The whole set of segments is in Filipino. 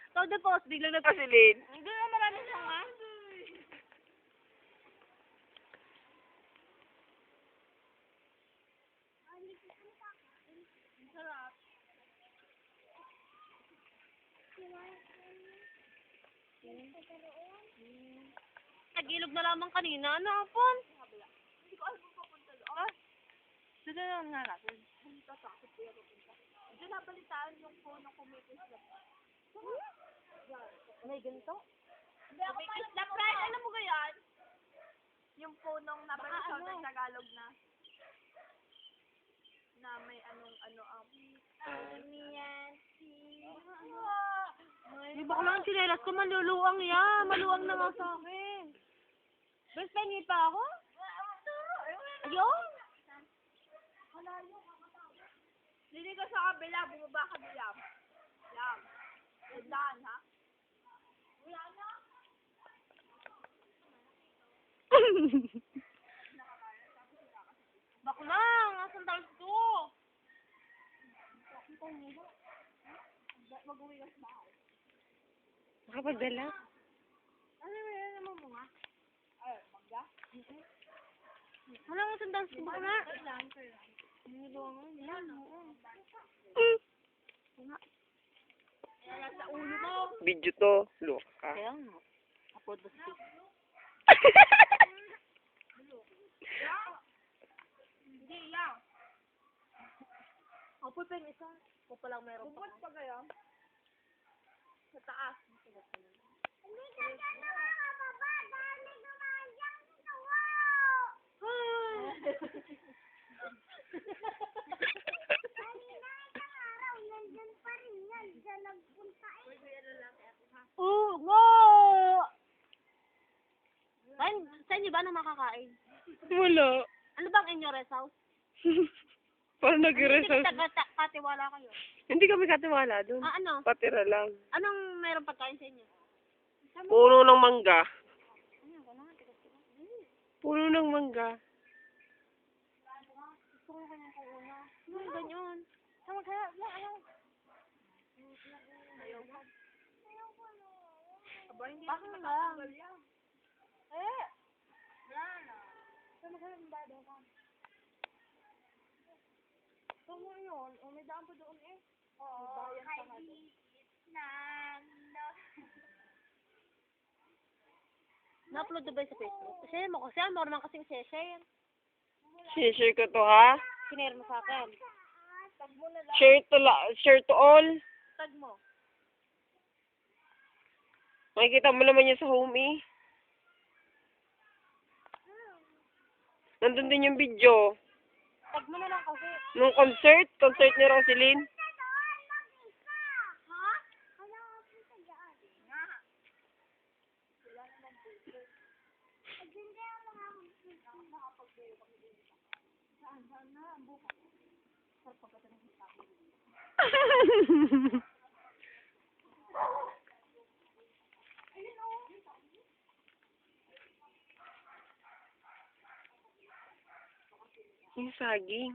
So, the post, biglang na... Pasilin. Doon na maraming sanga. Sarap. Nag-ilog na lamang kanina. Ano, Apon? Hindi ko alam kung papunta doon. Doon na lang nga natin. Hindi ka sakit ko yung papunta. Doon nabalitaan yung phone ng kumipis na. May ganito? Hindi ako pa yung na-friend. Alam mo ba yan? Yung phone ng nabalitaan ng Tagalog na. Na may anong Di ba ko lang sinelas ko, maluluang yan. Maluwang na nga sa akin. Best friend niya pa ako? Ayun. Hindi ka sa kabila, bumaba ka bilang. Yan. Tandaan, ha? Wala na. Baklang, asan tayo ito? Mag-uwi ka sa bahay. Nakapagdala? Ano yan naman mo nga? Ay, magda? Wala mo sandal sa bakla. Sa ulo mo. Video to. Loka. Kaya nga. Upload the stick. Hindi, yan. Upload pa yung isa. Kung palang meron pa. Upload pa kaya? Sa taas. Hindi ka na mababa. Dami gumayang ito. Oh, wow! Saan niyo ba na makakain? Wala. Ano bang inyo rest house? Parang Hindi nag-result. katiwala kayo. Hindi kami katiwala doon. Ah, ano? Patira lang. Anong meron pagkain sa inyo? Puno ng mangga. Ano, gano'n? Puno ng mangga. Gusto ko kanyang kauna. Ano, ganyan. Sama kaya, ano? Ayaw ko. Aba, hindi ako nakatanggal yan. Eh! Wala na. Sama kaya, mbado ka. Sama yun. O, may daan pa doon eh. Oo, kahit na. Na-upload na ba sa Facebook? Share mo kasi, mo naman kasing share. Sinishare ko to, ha? Sinare mo sa akin. Tag mo na lang. Share to all. Tag mo. Makikita mo naman yun sa home, eh. Nandun din yung video. Tag mo na lang kasi. Nung concert ni Roselyn. Ha? Wala ka po sa daan. Nga. Wala naman po. Hindi ako nakapag-video kami dito. Saan na? Ang bukas. Sarap pagkatanong sa akin. Ayun o. Yung saging.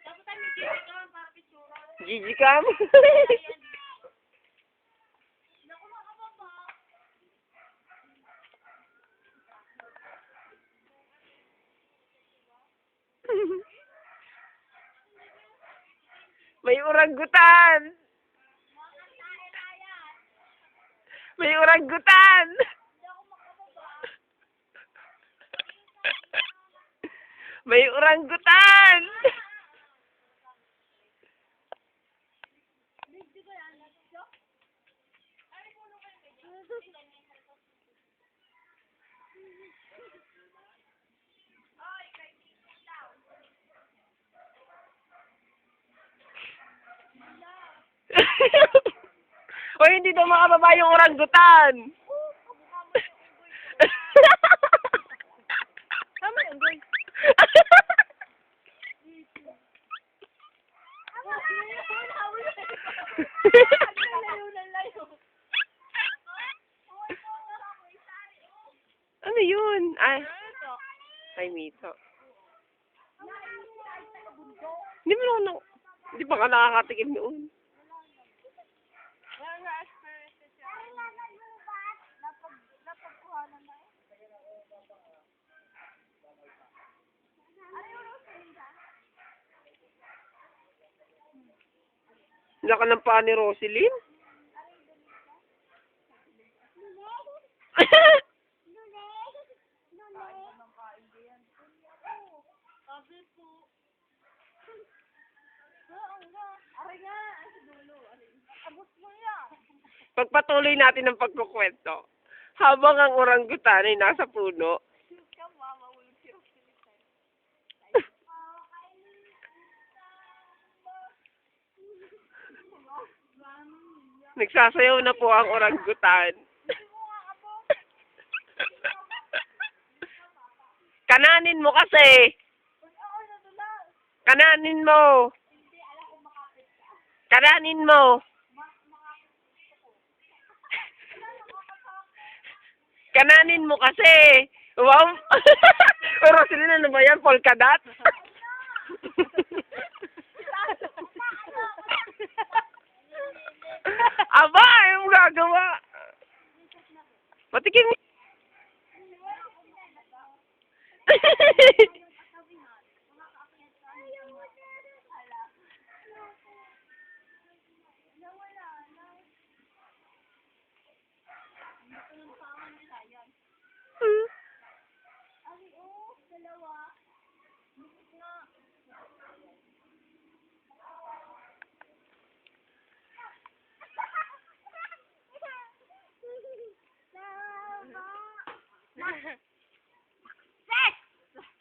Dapat tayo may TV ka para picture. Gigi cam. Naku, makababa. May orangutan. May orangutan. May orangutan. O hindi daw makababa yung orangutan. Tama yun, guys. Ano yun? Ay, Ito. ay, Mito. Naisay sa bundok. Hindi mo naman, hindi pa ka nakakatikim noon. Wala na experience siya. Ay, naglubat. Napagkuhanan na eh. Ano yung Rosalinda? Wala ka ng paa ni Roselyn? Sabi po. Ang nga. Aray nga. Ay, sa dulo. Abot mo yan. Pagpatuloy natin ang pagkukwento. Habang ang orangutan ay nasa puno, Ka, mama. Ulit si Rosalinda. nagsasayaw na po ang orangutan. Kananin mo kasi. Kananin mo. Kananin mo. Kananin mo kasi. Wow. Roselyn, ano ba yan? Polka dot? Aba, yung gagawa. Patikin.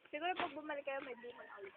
Siguro pag bumalik kayo, may bukan ulit.